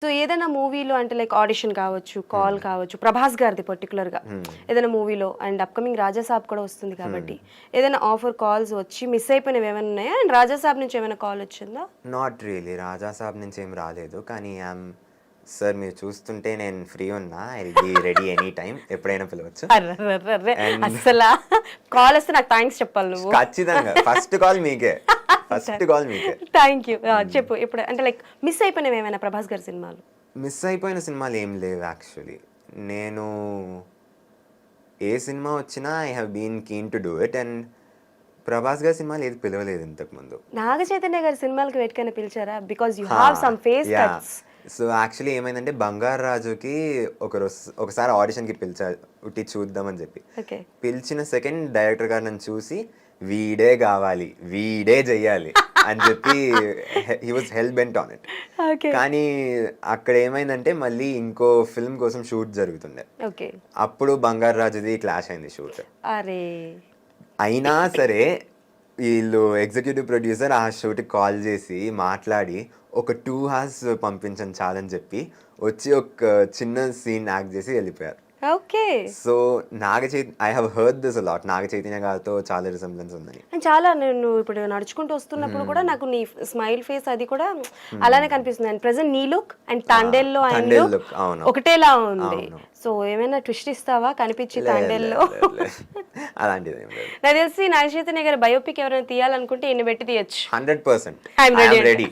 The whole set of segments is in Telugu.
సో ఏదైనా మూవీలో అంటే లైక్ ఆడిషన్ కావచ్చు, కాల్ కావచ్చు, ప్రభాస్ గారిది పర్టికులర్గా ఏదైనా మూవీలో అండ్ అప్కమింగ్ రాజాసాబ్ కూడా వస్తుంది కాబట్టి ఏదైనా ఆఫర్ కాల్స్ వచ్చి మిస్ అయిపోయినవి ఏమైనా ఉన్నాయా? అండ్ రాజాసాబ్ నుంచి ఏమైనా కాల్ వచ్చిందా? నాట్ రియలీ రాజాసాబ్ నుంచి ఏం రాలేదు, కానీ సార్ మీరు చూస్తుంటే నేను ఫ్రీ ఉన్నా, I be ready any time, ఎప్పుడైనా పిలవచ్చు. అర్రర్రర్రే, అస్సలా కాల్ వస్తే నాకు థ్యాంక్స్ చెప్పాలి నువ్వు. ఖచ్చితంగా ఫస్ట్ కాల్ మీకే, ఫస్ట్ కాల్ మీకే. Thank you. చెప్పు ఇప్పుడు అంటే లైక్ మిస్ అయిపోయినవి ఏమైనా ప్రభాస్ గారి సినిమాలు? మిస్ అయిపోయిన సినిమాలు ఏం లేవు యాక్చువల్లీ. నేను ఏ సినిమా వచ్చినా I have been keen to do it. And Prabhas గారి సినిమాలు ఏది పిలవలేదు ఇంతకుముందు. నాగ చైతన్య గారి సినిమాలకి వెయిట్కైనా పిలిచారా? Because you have some face cuts. So actually ఏమైందంటే బంగారు రాజుకి ఒకసారి ఆడిషన్కి పిలిచారు, ఉట్టి చూద్దామని చెప్పి. ఓకే. పిలిచిన సెకండ్ డైరెక్టర్ గారు నన్ను చూసి వీడే కావాలి, వీడే చెయ్యాలి అని చెప్పి he was hell bent on it. Okay. కానీ అక్కడ ఏమైందంటే మళ్ళీ ఇంకో ఫిల్మ్ కోసం షూట్ జరుగుతుండే. ఓకే. అప్పుడు బంగారు రాజుది క్లాష్ అయింది షూట్. అరే. అయినా సరే వీళ్ళు ఎగ్జిక్యూటివ్ ప్రొడ్యూసర్ ఆ షూట్కి కాల్ చేసి మాట్లాడి ఒక 2 hours పంపించండి చాలని చెప్పి వచ్చి ఒక చిన్న సీన్ యాక్ట్ చేసి వెళ్ళిపోయారు. Okay. So I have heard this a lot. Naga Chaitanya గారితో చాలా రిసెంబ్లెన్స్ ఉన్నాయి. చాలా నేను ఇప్పుడు నడుచుకుంటూ వస్తున్నప్పుడు కూడా నాకు నీ స్మైల్ ఫేస్ అది కూడా అలానే కనిపిస్తుంది. అండ్ ప్రెసెంట్ నీ లుక్ అండ్ తాండేల్లో ఆయన లుక్ ఒకటేలా ఉంది. సో ఏమైనా ట్విస్ట్ ఇస్తావా కనిపించి తాండేల్లో? అలాంటిది ఏం లేదు. నాకు తెలిసి నాగ చైతన్య గారి బయోపిక్ ఎవరైనా తీయాలనుకుంటే ఈయన పెట్టి తీయచ్చు. 100%. I'm ready.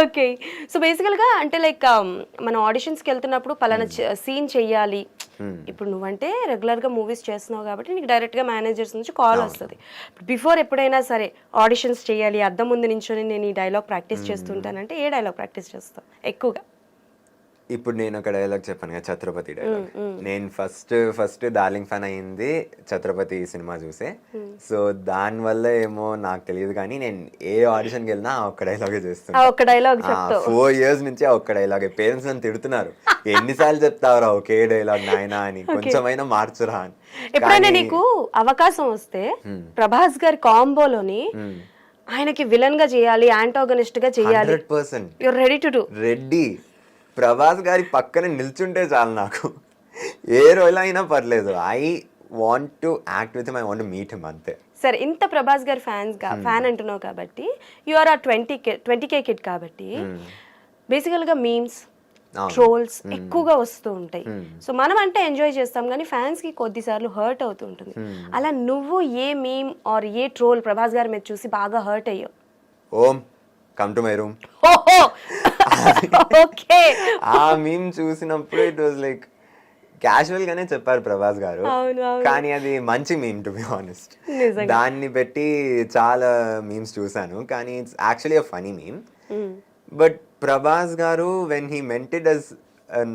ఓకే. సో బేసికల్గా అంటే లైక్ మనం ఆడిషన్స్కి వెళ్తున్నప్పుడు పలానా సీన్ చెయ్యాలి. ఇప్పుడు నువ్వంటే రెగ్యులర్గా మూవీస్ చేస్తున్నావు కాబట్టి నీకు డైరెక్ట్గా మేనేజర్స్ నుంచి కాల్ వస్తుంది. బిఫోర్ ఎప్పుడైనా సరే ఆడిషన్స్ చేయాలి, అద్దం ముందు నించొని నేను ఈ డైలాగ్ ప్రాక్టీస్ చేస్తుంటానంటే ఏ డైలాగ్ ప్రాక్టీస్ చేస్తావు ఎక్కువగా? ఇప్పుడు నేను ఒక డైలాగ్ చెప్పాను కదా, ఛత్రపతి డైలాగ్. నేను ఫస్ట్ డార్లింగ్ ఫ్యాన్ అయ్యింది ఛత్రపతి సినిమా చూసే. సో దానివల్ల ఏమో నాకు తెలియదు, కానీ నేను ఏ ఆడిషన్కి వెళ్ళినా ఆ ఒక్క డైలాగే చేస్తాను. 4 years నుంచి ఆ ఒక్క డైలాగే. పేరెంట్స్ నన్ను తిడుతున్నారు, ఎన్నిసార్లు చెప్తావురా ఒకే డైలాగ్ నాయనా అని, కొంచెమైనా మార్చురా అని. ఎప్పుడైనా నీకు అవకాశం వస్తే ప్రభాస్ గారి కాంబోలోని ఆయనకి విలన్ గా చేయాలి, యాంటాగనిస్ట్ గా చేయాలి, 100% your ready to do? Ready. Prabhas గారి పక్కన నిల్చుంటే చాలు నాకు, ఏ రోల్ అయినా పర్లేదు. I want to act with him, I want to meet him, అంతే. సరే, ఇంత ప్రభాస్ గారి ఫ్యాన్ అంటున్నావు కాబట్టి యు ఆర్ ఆ 20K కిడ్ కాబట్టి బేసికల్ గా మీమ్స్, ట్రోల్స్ ఎక్కువగా వస్తూ ఉంటాయి. సో మనం అంటే ఎంజాయ్ చేస్తాం, కానీ ఫ్యాన్స్ కి కొద్దిసార్లు హర్ట్ అవుతూ ఉంటుంది. అలా నువ్వు a meme or a troll Prabhas గారి మీద చూసి బాగా హర్ట్ అయ్యావు? ఓం come to my room. Okay. ఆ మీమ్ చూసినప్పుడు ఇట్ వాజ్ లైక్ క్యాజువల్ గానే చెప్పారు ప్రభాస్ గారు, కానీ అది మంచి మీమ్ టు బి ఆనెస్ట్. దాన్ని పెట్టి చాలా మీమ్స్ చూసాను, కానీ it's actually a funny meme. But Prabhas గారు when he meant it as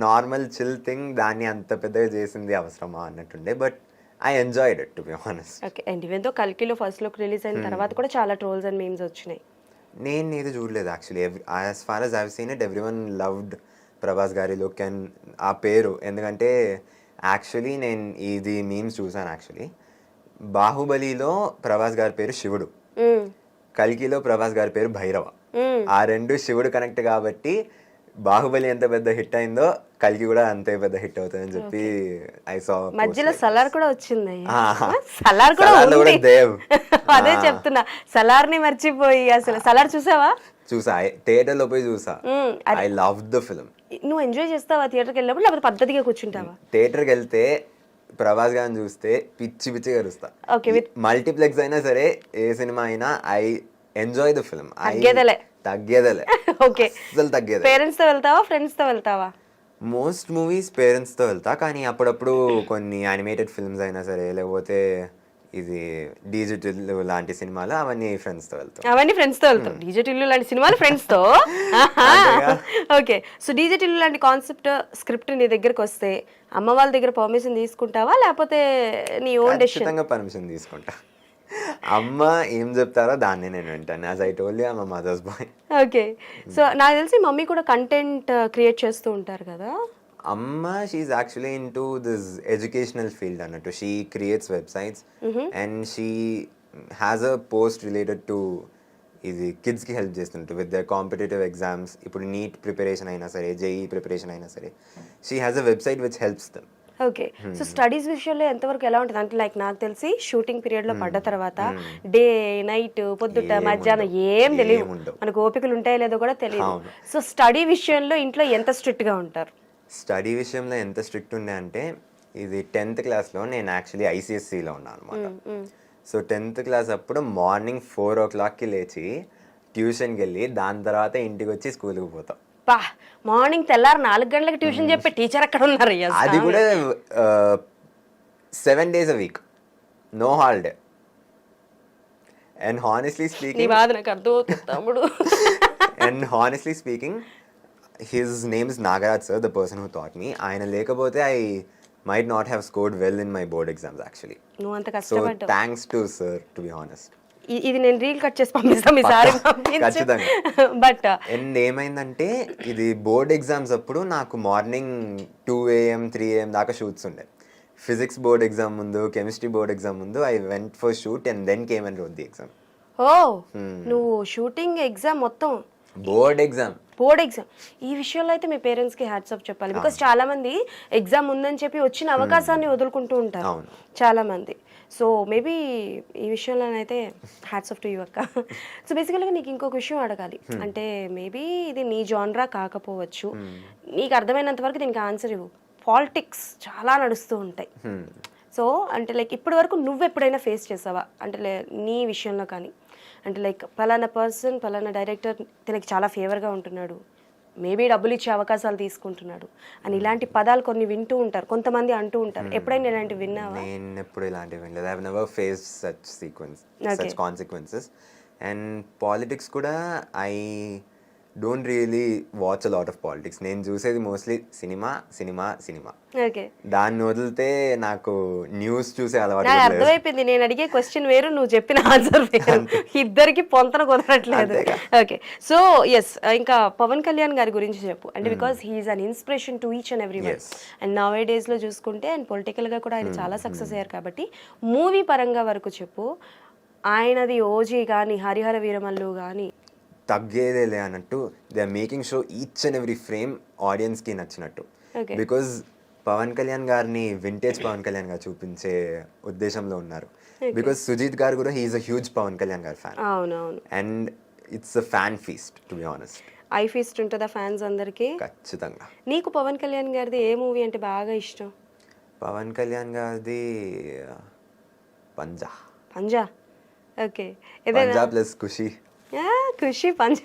normal chill thing, దాన్ని అంత పెద్దగా చేసింది అవసరమా అన్నట్టుండే. But I enjoyed it to be honest. Okay. And even though కల్కిలో ఫస్ట్ లుక్ రిలీజ్ అయిన తర్వాత కూడా చాలా ట్రోల్స్ అండ్ మీమ్స్ వచ్చినాయి. నేను ఏది చూడలేదు actually. As far as I've seen it, everyone loved Prabhas గారి లుక్ అండ్ ఆ పేరు. ఎందుకంటే యాక్చువల్లీ నేను ఇది మీమ్స్ చూసాను. యాక్చువల్లీ బాహుబలిలో ప్రభాస్ గారి పేరు శివుడు, కల్కిలో ప్రభాస్ గారి పేరు భైరవ. ఆ రెండు శివుడు కనెక్ట్ కాబట్టి బాహుబలి ఎంత పెద్ద హిట్ అయిందో కల్కి కూడా అంతే పెద్ద హిట్ అవుతుందని చెప్పి ఐ సా. మధ్యలో సలార్ కూడా వచ్చింది. సలార్ కూడా ఉంది. దేవ్. అదే చెప్తున్నా, సలార్ ని మర్చిపోయి. అసలు సలార్ చూసావా? చూసా, థియేటర్ లో పోయి చూసా. I love the film. నువ్వు ఎంజాయ్ చేస్తావా థియేటర్కి వెళ్ళినప్పుడు, లేకపోతే పద్ధతిగా కూర్చుంటావా? థియేటర్కి వెళ్తే ప్రభాస్ గారిని చూస్తే పిచ్చి పిచ్చిగా అరుస్తా. మల్టీప్లెక్స్ అయినా సరే, ఏ సినిమా అయినా ఐ ఎంజాయ్ ద ఫిల్మ్. తగ్గేదలే. ఓకే. అసలు తగ్గేది. పేరెంట్స్ తో వెళ్తావా, ఫ్రెండ్స్ తో వెళ్తావా? మోస్ట్ మూవీస్ పేరెంట్స్ తో వెళ్తా, కానీ అప్పుడప్పుడు కొన్ని యానిమేటెడ్ ఫిల్మ్స్ అయినా సరే, లేకపోతే ఇది డిజిటల్ లాంటి సినిమాలు, అవన్నీ ఫ్రెండ్స్ తో వెళ్తాం. డిజిటల్ లాంటి సినిమాలు ఫ్రెండ్స్ తో. ఓకే. సో డిజిటల్ లాంటి కాన్సెప్ట్ స్క్రిప్ట్ నీ దగ్గరకు వస్తే అమ్మ వాళ్ళ దగ్గర పర్మిషన్ తీసుకుంటావా, లేకపోతే నీ ఓన్ డెసిషన్? పర్మిషన్ తీసుకుంటా. అమ్మ ఏం చెప్తారో దాన్ని నేను వింటాను. As I told you, I am a mother's boy. Okay. So నాకు తెలిసి మమ్మీ కూడా కంటెంట్ క్రియేట్ చేస్తూ ఉంటారు కదా? అమ్మ, she's actually in to this educational field అన్నట్టు. She creates websites and she has a post related to ఇది కిడ్స్కి హెల్ప్ చేస్తుంటారు విత్ ద కాంపిటేటివ్ ఎగ్జామ్స్. ఇప్పుడు నీట్ ప్రిపరేషన్ అయినా సరే, జేఈ ప్రిపరేషన్ అయినా సరే, she has a website which helps them. Okay. So studies విషయంలో ఎంతవరకు ఎలా ఉంటుంది అంటే లైక్ నాకు తెలిసి షూటింగ్ పీరియడ్లో పడ్డ తర్వాత డే నైట్ పొద్దుట మధ్యాహ్నం ఏం తెలియదు, మనకు ఓపికలు ఉంటాయో లేదో కూడా తెలియదు. సో స్టడీ విషయంలో ఇంట్లో ఎంత స్ట్రిక్ట్గా ఉంటారు? స్టడీ విషయంలో ఎంత స్ట్రిక్ట్ ఉండే అంటే, ఇది 10th క్లాస్లో నేను యాక్చువల్లీ ఐసిఎస్సిలో ఉన్నాను అనమాట. సో 10th క్లాస్ అప్పుడు మార్నింగ్ 4 o'clockకి లేచి ట్యూషన్కి వెళ్ళి దాని తర్వాత ఇంటికి వచ్చి స్కూల్కి పోతాం. పా మార్నింగ్ తెల్లారు 4 గంటలకు ట్యూషన్ చెప్పే టీచర్ అక్కడ ఉన్నారు. అది కూడా 7 days a week, no holiday. And honestly నీ స్పీకింగ్ బాధ నాకు అర్థమవుతుంది తమ్ముడు. And honestly speaking his name is Nagaraj sir, the person who taught me. ఆయన లేకపోతే I might not have scored well in my board exams actually. నువ్వు అంత So కష్టపడ్డావు. thanks to sir, to be honest. ఇది నేను రీల్ కట్ చేసి పంపిస్తాం ఈసారి ఖచ్చితంగా. బట్ అండ్ ఏమైందంటే ఇది బోర్డ్ ఎగ్జామ్స్ అప్పుడు నాకు మార్నింగ్ 2 AM 3 AM దాకా షూట్స్ ఉండే. ఫిజిక్స్ బోర్డ్ ఎగ్జామ్ ముందు, కెమిస్ట్రీ బోర్డ్ ఎగ్జామ్ ముందు I went for shoot and then came and wrote the exam. ఓ నువ్వు షూటింగ్ ఎగ్జామ్ మొత్తం బోర్డ్ ఎగ్జామ్. బోర్డ్ ఎగ్జామ్ ఈ విషయంలో అయితే మీ పేరెంట్స్కి హ్యాట్స్ ఆఫ్ చెప్పాలి. బికాస్ చాలా మంది ఎగ్జామ్ ఉందని చెప్పి వచ్చిన అవకాశాన్ని వదులుకుంటూ ఉంటారు చాలా మంది. సో మేబీ ఈ విషయంలోనైతే హ్యాట్స్ ఆఫ్ టు యూ అక్క. సో బేసికల్గా నీకు ఇంకొక విషయం అడగాలి. అంటే మేబీ ఇది నీ జాన్రా కాకపోవచ్చు, నీకు అర్థమైనంత వరకు దీనికి ఆన్సర్ ఇవ్వు. పాలిటిక్స్ చాలా నడుస్తూ ఉంటాయి. సో అంటే లైక్ ఇప్పటి వరకు నువ్వు ఎప్పుడైనా ఫేస్ చేసావా అంటే నీ విషయంలో కానీ, అంటే లైక్ పలానా పర్సన్ పలానా డైరెక్టర్ తనకి చాలా ఫేవర్గా ఉంటున్నాడు, మేబీ డబ్బులు ఇచ్చే అవకాశాలు తీసుకుంటున్నాడు అని ఇలాంటి పదాలు కొన్ని వింటూ ఉంటారు, కొంతమంది అంటూ ఉంటారు. ఎప్పుడైనా ఇలాంటివి విన్నావా? నేను ఎప్పుడు ఇలాంటివి వినలేదు. I have never faced such consequences. And politics కూడా I don't really watch a lot of politics. నేను చూసేది mostly cinema cinema cinema. Okay, దాన్ని వదిలితే నాకు న్యూస్ చూసే అలవాటు నాకు లేదు. అర్థమైపోయింది. నేను అడిగే క్వశ్చన్ వేరు, నువ్వు చెప్పిన ఆన్సర్ వేరు, ఇద్దరికి పొంతన కుదరట్లేదు. ఓకే, సో ఎస్, ఇంకా పవన్ కళ్యాణ్ గారి గురించి చెప్పు. అంటే because he's an inspiration to each and every one. And now ఏ డేస్లో చూసుకుంటే అండ్ పొలిటికల్గా కూడా ఆయన చాలా సక్సెస్ అయ్యారు. కాబట్టి మూవీ పరంగా వరకు చెప్పు. ఆయనది ఓజీ కానీ, హరిహర వీరమల్లు కానీ తగ్గేదేలే అన్నట్టు they are making show each and every frame ఆడియన్స్కి నచ్చినట్టు. బికాజ్ పవన్ కళ్యాణ్ గారిని వింటేజ్ పవన్ కళ్యాణ్ గారు చూపించే ఉద్దేశంలో ఉన్నారు. బికాజ్ సుజీత్ గారు కూడా he is a huge Pawan Kalyan గారి ఫ్యాన్. అవునవును. And it's a fan feast to be honest. I feast ఉంటుందా ఫ్యాన్స్ అందరికీ? ఖచ్చితంగా. నీకు పవన్ కళ్యాణ్ గారిది ఏ మూవీ అంటే బాగా ఇష్టం? పవన్ కళ్యాణ్ గారిది పంజా. పంజా. ఓకే, పంజా ప్లస్ ఖుషి. ఖుషి పంజా